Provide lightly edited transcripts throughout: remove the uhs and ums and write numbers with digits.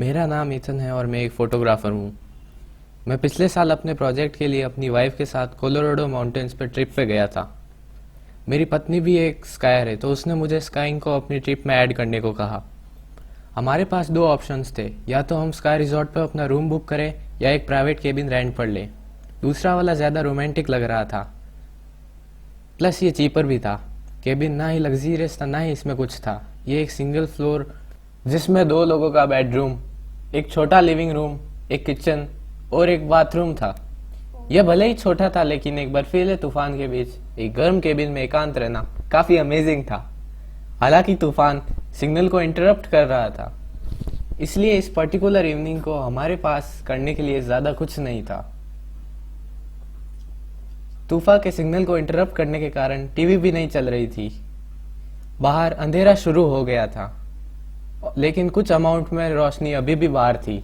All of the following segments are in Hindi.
मेरा नाम इथन है और मैं एक फ़ोटोग्राफ़र हूँ। मैं पिछले साल अपने प्रोजेक्ट के लिए अपनी वाइफ के साथ कोलोराडो माउंटेन्स पर ट्रिप पे गया था। मेरी पत्नी भी एक स्कायर है, तो उसने मुझे स्काइंग को अपनी ट्रिप में ऐड करने को कहा। हमारे पास दो ऑप्शंस थे, या तो हम स्काई रिजॉर्ट पर अपना रूम बुक करें या एक प्राइवेट केबिन रेंट पर लें। दूसरा वाला ज़्यादा रोमांटिक लग रहा था, प्लस ये चीपर भी था। केबिन ना ही लग्जीरियस था, ना ही इसमें कुछ था। ये एक सिंगल फ्लोर जिसमें दो लोगों का बेडरूम, एक छोटा लिविंग रूम, एक किचन और एक बाथरूम था। यह भले ही छोटा था, लेकिन एक बर्फीले तूफान के बीच एक गर्म केबिन में एकांत रहना काफी अमेजिंग था। हालांकि तूफान सिग्नल को इंटरप्ट कर रहा था, इसलिए इस पर्टिकुलर इवनिंग को हमारे पास करने के लिए ज्यादा कुछ नहीं था। तूफान के सिग्नल को इंटरप्ट करने के कारण टीवी भी नहीं चल रही थी। बाहर अंधेरा शुरू हो गया था, लेकिन कुछ अमाउंट में रोशनी अभी भी बाहर थी।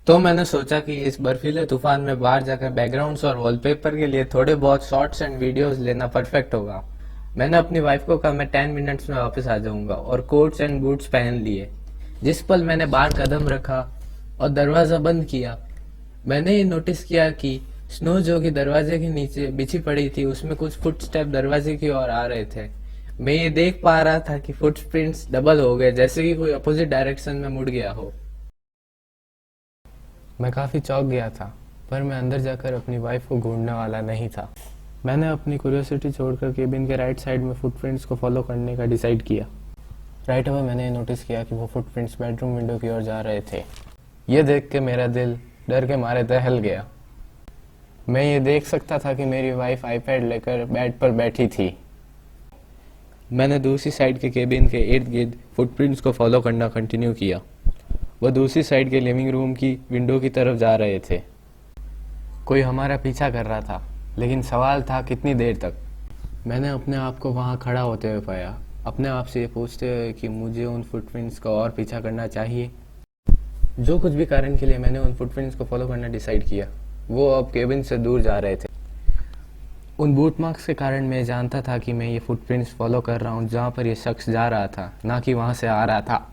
तो मैंने सोचा कि इस बर्फीले तूफान में बाहर जाकर बैकग्राउंड्स और वॉलपेपर के लिए थोड़े बहुत शॉट्स एंड वीडियोस लेना परफेक्ट होगा। मैंने अपनी वाइफ को कहा मैं 10 मिनट्स में वापस आ जाऊंगा, और कोट्स एंड बूट्स पहन लिए। जिस पल मैंने बाहर कदम रखा और दरवाज़ा बंद किया, मैंने ये नोटिस किया कि स्नो जो कि दरवाजे के नीचे बिछी पड़ी थी, उसमें कुछ फुटस्टेप दरवाजे की ओर आ रहे थे। मैं ये देख पा रहा था कि फुटप्रिंट्स डबल हो गए, जैसे कि कोई अपोजिट डायरेक्शन में मुड़ गया हो। मैं काफ़ी चौंक गया था, पर मैं अंदर जाकर अपनी वाइफ को ढूंढने वाला नहीं था। मैंने अपनी क्यूरियोसिटी छोड़कर केबिन के राइट साइड में फुटप्रिंट्स को फॉलो करने का डिसाइड किया। राइट अवे मैंने नोटिस किया कि वो फुटप्रिंट्स बेडरूम विंडो की ओर जा रहे थे। ये देख के मेरा दिल डर के मारे दहल गया। मैं ये देख सकता था कि मेरी वाइफ आईपैड लेकर बेड पर बैठी थी। मैंने दूसरी साइड के केबिन के इर्द गिर्द फुटप्रिंट्स को फॉलो करना कंटिन्यू किया। वह दूसरी साइड के लिविंग रूम की विंडो की तरफ जा रहे थे। कोई हमारा पीछा कर रहा था, लेकिन सवाल था कितनी देर तक। मैंने अपने आप को वहां खड़ा होते हुए पाया, अपने आप से ये पूछते हुए कि मुझे उन फुटप्रिंट्स का और पीछा करना चाहिए। जो कुछ भी कारण के लिए मैंने उन फुटप्रिंट्स को फॉलो करना डिसाइड किया, वो अब केबिन से दूर जा रहे थे। उन बूट मार्क्स के कारण मैं जानता था कि मैं ये फुटप्रिंट्स फॉलो कर रहा हूँ जहाँ पर ये शख्स जा रहा था, ना कि वहाँ से आ रहा था।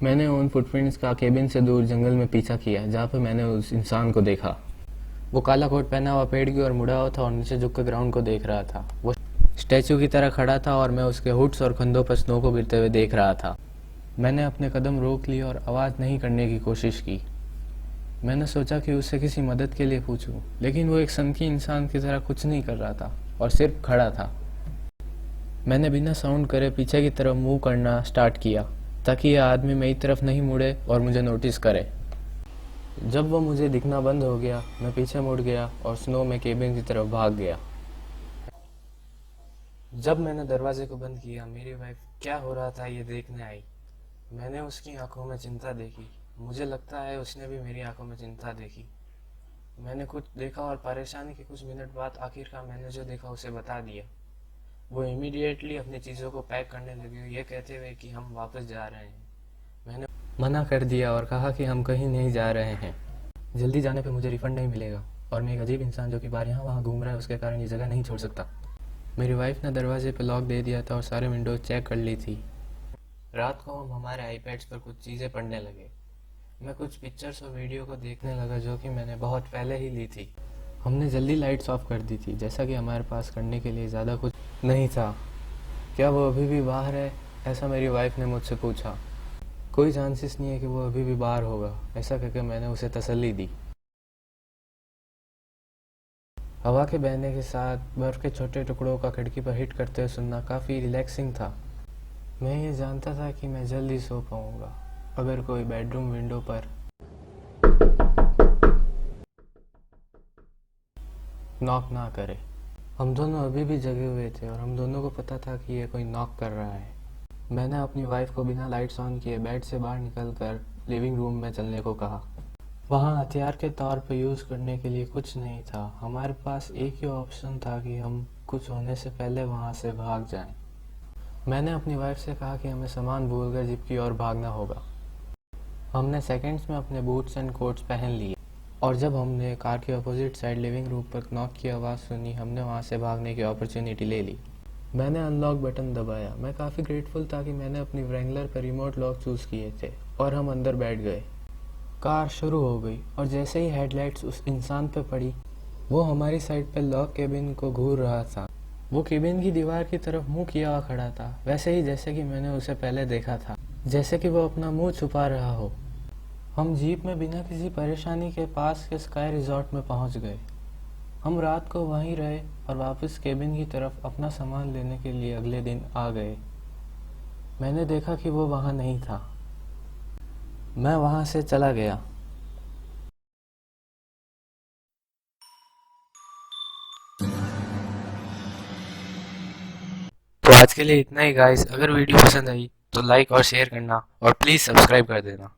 मैंने उन फुटप्रिंट्स का केबिन से दूर जंगल में पीछा किया, जहाँ पर मैंने उस इंसान को देखा। वो काला कोट पहना हुआ पेड़ की ओर मुड़ा हुआ था और नीचे झुककर ग्राउंड को देख रहा था। वो स्टैचू की तरह खड़ा था और मैं उसके हुड्स और कंधों पर स्नो को गिरते हुए देख रहा था। मैंने अपने कदम रोक लिए और आवाज़ नहीं करने की कोशिश की। मैंने सोचा कि उससे किसी मदद के लिए पूछूं, लेकिन वो एक सनकी इंसान की तरह कुछ नहीं कर रहा था और सिर्फ खड़ा था। मैंने बिना साउंड करे पीछे की तरफ मूव करना स्टार्ट किया, ताकि यह आदमी मेरी तरफ नहीं मुड़े और मुझे नोटिस करे। जब वो मुझे दिखना बंद हो गया, मैं पीछे मुड़ गया और स्नो में केबिन की तरफ भाग गया। जब मैंने दरवाजे को बंद किया, मेरी वाइफ क्या हो रहा था ये देखने आई। मैंने उसकी आंखों में चिंता देखी। मुझे लगता है उसने भी मेरी आंखों में चिंता देखी। मैंने कुछ देखा और परेशानी के कुछ मिनट बाद आखिरकार मैंने जो देखा उसे बता दिया। वो इमीडिएटली अपनी चीज़ों को पैक करने लगी, ये कहते हुए कि हम वापस जा रहे हैं। मैंने मना कर दिया और कहा कि हम कहीं नहीं जा रहे हैं। जल्दी जाने पे मुझे रिफंड नहीं मिलेगा, और मैं एक अजीब इंसान जो कि बाहर यहाँ वहाँ घूम रहा है, उसके कारण ये जगह नहीं छोड़ सकता। मेरी वाइफ ने दरवाजे पे लॉक दे दिया था और सारे विंडोज चेक कर ली थी। रात को हम हमारे आईपैड्स पर कुछ चीज़ें पढ़ने लगे। मैं कुछ पिक्चर्स और वीडियो को देखने लगा जो कि मैंने बहुत पहले ही ली थी। हमने जल्दी लाइट्स ऑफ कर दी थी, जैसा कि हमारे पास करने के लिए ज़्यादा कुछ नहीं था। क्या वो अभी भी बाहर है, ऐसा मेरी वाइफ ने मुझसे पूछा। कोई चांसेस नहीं है कि वो अभी भी बाहर होगा, ऐसा कहकर मैंने उसे तसल्ली दी। हवा के बहने के साथ बर्फ़ के छोटे टुकड़ों का खिड़की पर हिट करते हुए सुनना काफ़ी रिलैक्सिंग था। मैं ये जानता था कि मैं जल्दी सो पाऊंगा अगर कोई बेडरूम विंडो पर नॉक ना करे। हम दोनों अभी भी जगे हुए थे और हम दोनों को पता था कि ये कोई नॉक कर रहा है। मैंने अपनी वाइफ को बिना लाइट्स ऑन किए बेड से बाहर निकलकर लिविंग रूम में चलने को कहा। वहाँ हथियार के तौर पर यूज़ करने के लिए कुछ नहीं था। हमारे पास एक ही ऑप्शन था कि हम कुछ होने से पहले वहाँ से भाग जाएं। मैंने अपनी वाइफ से कहा कि हमें सामान भूलकर जीप की ओर भागना होगा। हमने सेकंड्स में अपने बूट्स एंड कोट्स पहन लिए, और जब हमने कार के अपोजिट साइड लिविंग रूम पर नॉक की आवाज़ सुनी, हमने वहाँ से भागने की अपॉर्चुनिटी ले ली। मैंने अनलॉक बटन दबाया। मैं काफ़ी ग्रेटफुल था कि मैंने अपनी व्रैंगलर पर रिमोट लॉक चूज़ किए थे और हम अंदर बैठ गए। कार शुरू हो गई और जैसे ही हेडलाइट्स उस इंसान पे पड़ी, वो हमारी साइड पे लॉक केबिन को घूर रहा था। वो केबिन की दीवार की तरफ मुंह किया हुआ खड़ा था, वैसे ही जैसे कि मैंने उसे पहले देखा था, जैसे कि वो अपना मुंह छुपा रहा हो। हम जीप में बिना किसी परेशानी के पास के स्काई रिजॉर्ट में पहुंच गए। हम रात को वहीं रहे और वापस केबिन की तरफ अपना सामान लेने के लिए अगले दिन आ गए। मैंने देखा कि वो वहाँ नहीं था। मैं वहाँ से चला गया। तो आज के लिए इतना ही गाइस। अगर वीडियो पसंद आई तो लाइक और शेयर करना और प्लीज़ सब्सक्राइब कर देना।